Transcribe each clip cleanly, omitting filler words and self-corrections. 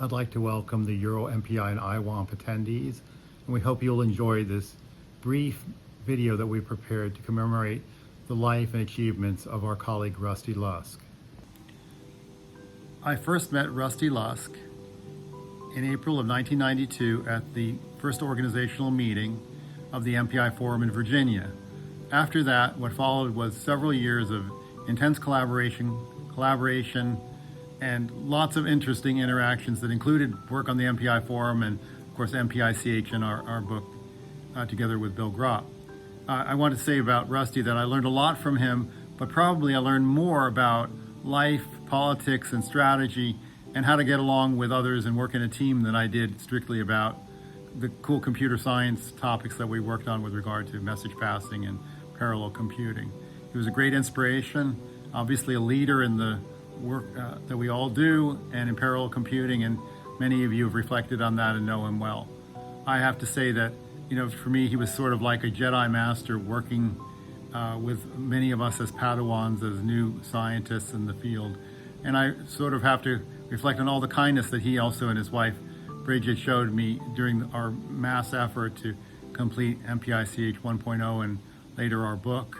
I'd like to welcome the Euro MPI and IWAMP attendees, and we hope you'll enjoy this brief video that we prepared to commemorate the life and achievements of our colleague Rusty Lusk. I first met Rusty Lusk in April of 1992 at the first organizational meeting of the MPI Forum in Virginia. After that, what followed was several years of intense collaboration, and lots of interesting interactions that included work on the MPI Forum and, of course, MPI-CH in our book together with Bill Gropp. I want to say about Rusty that I learned a lot from him, but probably I learned more about life, politics, and strategy, and how to get along with others and work in a team than I did strictly about the cool computer science topics that we worked on with regard to message passing and parallel computing. He was a great inspiration, obviously a leader in the work that we all do and in parallel computing, and many of you have reflected on that and know him well. I have to say that, for me, he was sort of like a Jedi master working with many of us as Padawans, as new scientists in the field. And I sort of have to reflect on all the kindness that he also and his wife, Bridget, showed me during our mass effort to complete MPI-CH 1.0 and later our book.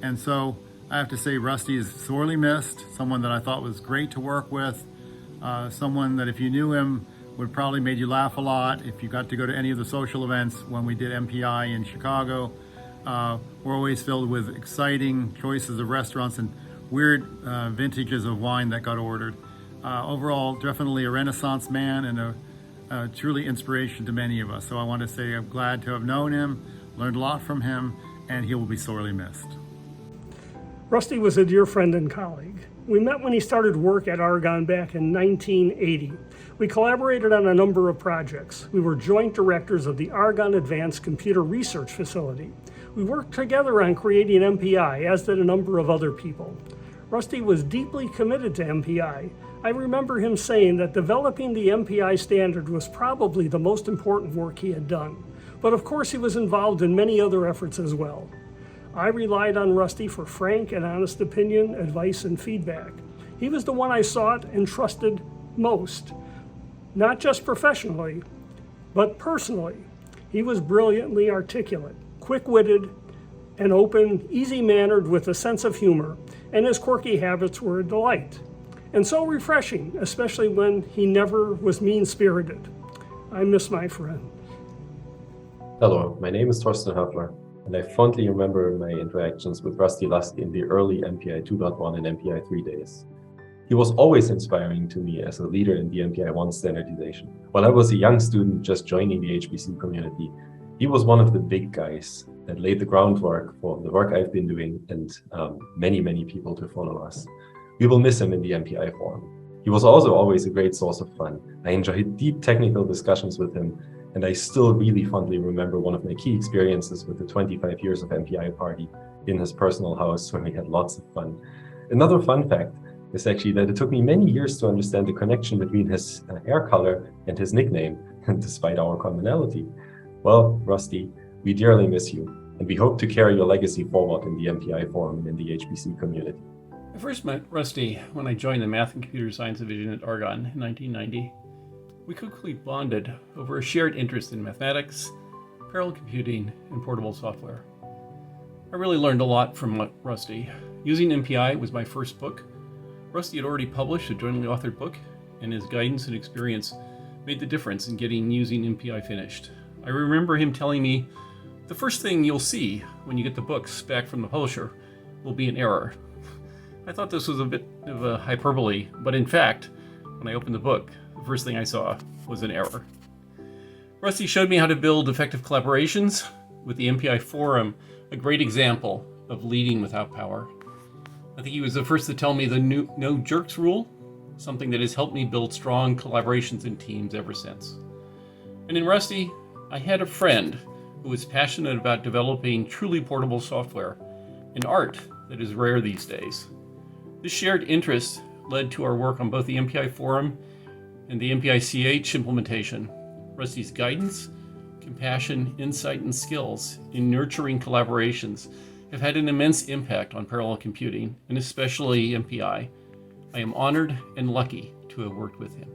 And so I have to say Rusty is sorely missed, someone that I thought was great to work with, someone that if you knew him would probably made you laugh a lot. If you got to go to any of the social events when we did MPI in Chicago, we're always filled with exciting choices of restaurants and weird vintages of wine that got ordered. Overall, definitely a Renaissance man and a truly inspiration to many of us. So I want to say I'm glad to have known him, learned a lot from him, and he will be sorely missed. Rusty was a dear friend and colleague. We met when he started work at Argonne back in 1980. We collaborated on a number of projects. We were joint directors of the Argonne Advanced Computer Research Facility. We worked together on creating MPI, as did a number of other people. Rusty was deeply committed to MPI. I remember him saying that developing the MPI standard was probably the most important work he had done. But of course he was involved in many other efforts as well. I relied on Rusty for frank and honest opinion, advice, and feedback. He was the one I sought and trusted most, not just professionally, but personally. He was brilliantly articulate, quick-witted, and open, easy-mannered with a sense of humor, and his quirky habits were a delight. And so refreshing, especially when he never was mean-spirited. I miss my friend. Hello, my name is Thorsten Höffler, and I fondly remember my interactions with Rusty Lusk in the early MPI 2.1 and MPI 3 days. He was always inspiring to me as a leader in the MPI 1 standardization. While I was a young student just joining the HPC community, he was one of the big guys that laid the groundwork for the work I've been doing and many people to follow us. We will miss him in the MPI forum. He was also always a great source of fun. I enjoyed deep technical discussions with him, and I still really fondly remember one of my key experiences with the 25 years of MPI party in his personal house where we had lots of fun. Another fun fact is actually that it took me many years to understand the connection between his hair color and his nickname, despite our commonality. Well, Rusty, we dearly miss you, and we hope to carry your legacy forward in the MPI forum and in the HPC community. I first met Rusty when I joined the Math and Computer Science Division at Argonne in 1990. We quickly bonded over a shared interest in mathematics, parallel computing, and portable software. I really learned a lot from Rusty. Using MPI was my first book. Rusty had already published a jointly authored book, and his guidance and experience made the difference in getting using MPI finished. I remember him telling me, the first thing you'll see when you get the books back from the publisher will be an error. I thought this was a bit of a hyperbole, but in fact, when I opened the book, the first thing I saw was an error. Rusty showed me how to build effective collaborations with the MPI forum, a great example of leading without power. I think he was the first to tell me the no jerks rule, something that has helped me build strong collaborations in teams ever since. And in Rusty, I had a friend who was passionate about developing truly portable software, an art that is rare these days. This shared interest led to our work on both the MPI forum and the MPI-CH implementation. Rusty's guidance, compassion, insight, and skills in nurturing collaborations have had an immense impact on parallel computing, and especially MPI. I am honored and lucky to have worked with him.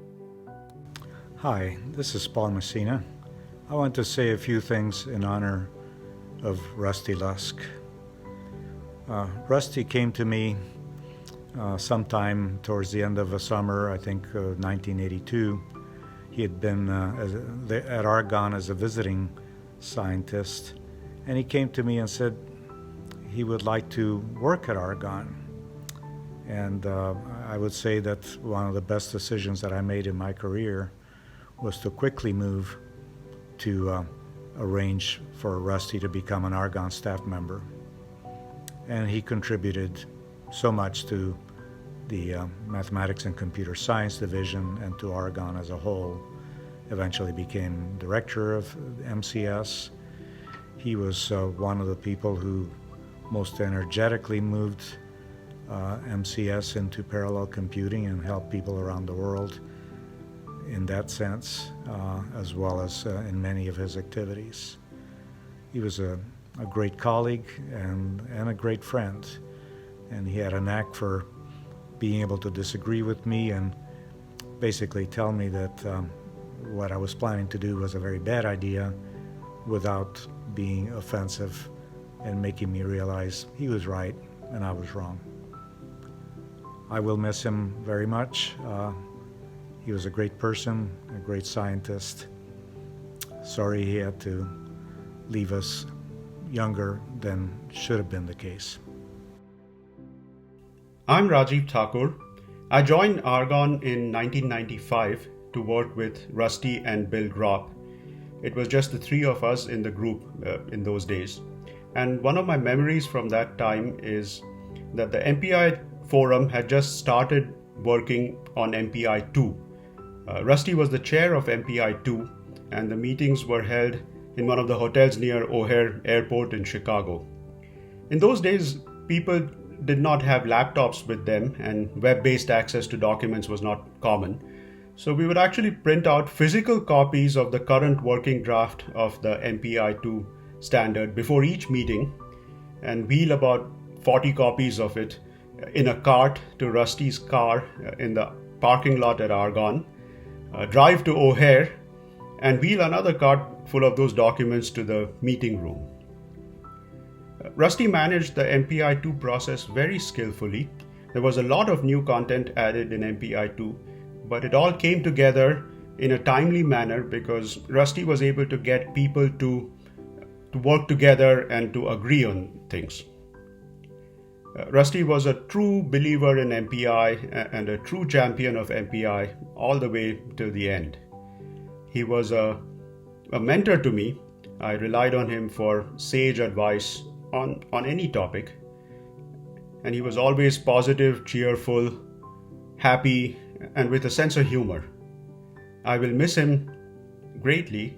Hi, this is Paul Messina. I want to say a few things in honor of Rusty Lusk. Rusty came to me sometime towards the end of the summer, I think 1982. He had been at Argonne as a visiting scientist, and he came to me and said he would like to work at Argonne. And I would say that one of the best decisions that I made in my career was to quickly move to arrange for Rusty to become an Argonne staff member. And he contributed so much to the Mathematics and Computer Science Division and to Argonne as a whole. Eventually became director of MCS. He was one of the people who most energetically moved MCS into parallel computing and helped people around the world in that sense, as well as in many of his activities. He was a great colleague and a great friend, and he had a knack for being able to disagree with me and basically tell me that what I was planning to do was a very bad idea without being offensive and making me realize he was right and I was wrong. I will miss him very much. He was a great person, a great scientist. Sorry he had to leave us younger than should have been the case. I'm Rajiv Thakur. I joined Argonne in 1995 to work with Rusty and Bill Gropp. It was just the three of us in the group in those days. And one of my memories from that time is that the MPI forum had just started working on MPI 2. Rusty was the chair of MPI 2, and the meetings were held in one of the hotels near O'Hare Airport in Chicago. In those days, people did not have laptops with them, and web-based access to documents was not common. So we would actually print out physical copies of the current working draft of the MPI 2 standard before each meeting and wheel about 40 copies of it in a cart to Rusty's car in the parking lot at Argonne, drive to O'Hare, and wheel another cart full of those documents to the meeting room. Rusty managed the MPI 2 process very skillfully. There was a lot of new content added in MPI 2, but it all came together in a timely manner because Rusty was able to get people to work together and to agree on things. Rusty was a true believer in MPI and a true champion of MPI all the way till the end. He was a mentor to me. I relied on him for sage advice on any topic. And he was always positive, cheerful, happy, and with a sense of humor. I will miss him greatly.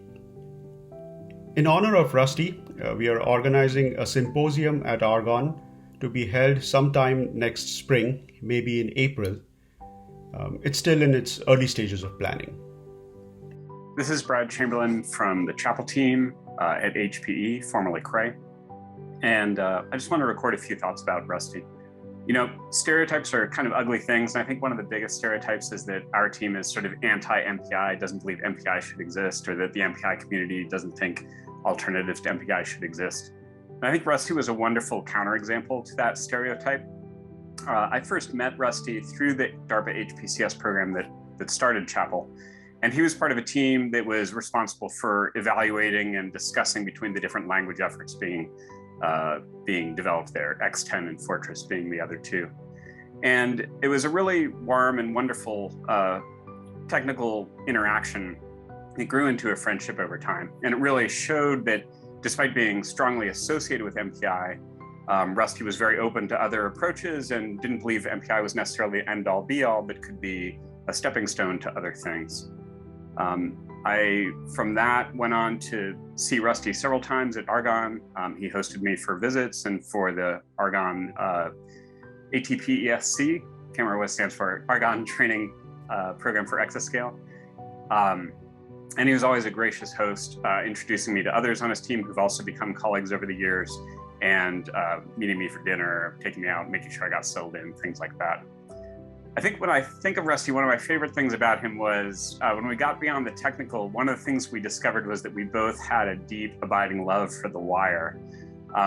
In honor of Rusty, we are organizing a symposium at Argonne to be held sometime next spring, maybe in April. It's still in its early stages of planning. This is Brad Chamberlain from the Chapel team at HPE, formerly Cray. And I just want to record a few thoughts about Rusty. You know, stereotypes are kind of ugly things. And I think one of the biggest stereotypes is that our team is sort of anti-MPI, doesn't believe MPI should exist, or that the MPI community doesn't think alternatives to MPI should exist. And I think Rusty was a wonderful counterexample to that stereotype. I first met Rusty through the DARPA HPCS program that started Chapel. And he was part of a team that was responsible for evaluating and discussing between the different language efforts being developed there, X10 and Fortress being the other two. And it was a really warm and wonderful technical interaction. It grew into a friendship over time. And it really showed that despite being strongly associated with MPI, Rusty was very open to other approaches and didn't believe MPI was necessarily end all be all, but could be a stepping stone to other things. I, from that, went on to see Rusty several times at Argonne. He hosted me for visits and for the Argonne ATP-ESC, can't remember what it stands for, Argonne Training Program for Exascale. And he was always a gracious host, introducing me to others on his team who've also become colleagues over the years, and meeting me for dinner, taking me out, making sure I got settled in, things like that. I think when I think of Rusty, one of my favorite things about him was when we got beyond the technical, one of the things we discovered was that we both had a deep, abiding love for The Wire,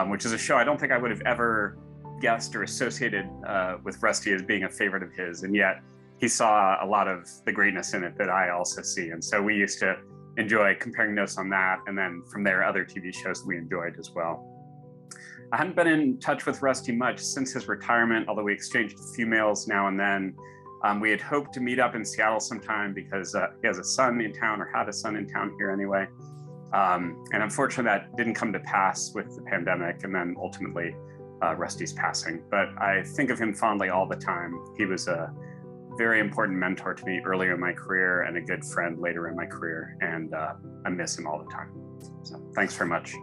which is a show I don't think I would have ever guessed or associated with Rusty as being a favorite of his. And yet he saw a lot of the greatness in it that I also see. And so we used to enjoy comparing notes on that. And then from there, other TV shows that we enjoyed as well. I hadn't been in touch with Rusty much since his retirement, although we exchanged a few mails now and then. We had hoped to meet up in Seattle sometime because he has a son in town, or had a son in town here anyway. And unfortunately, that didn't come to pass with the pandemic and then ultimately Rusty's passing. But I think of him fondly all the time. He was a very important mentor to me earlier in my career and a good friend later in my career. And I miss him all the time. So thanks very much.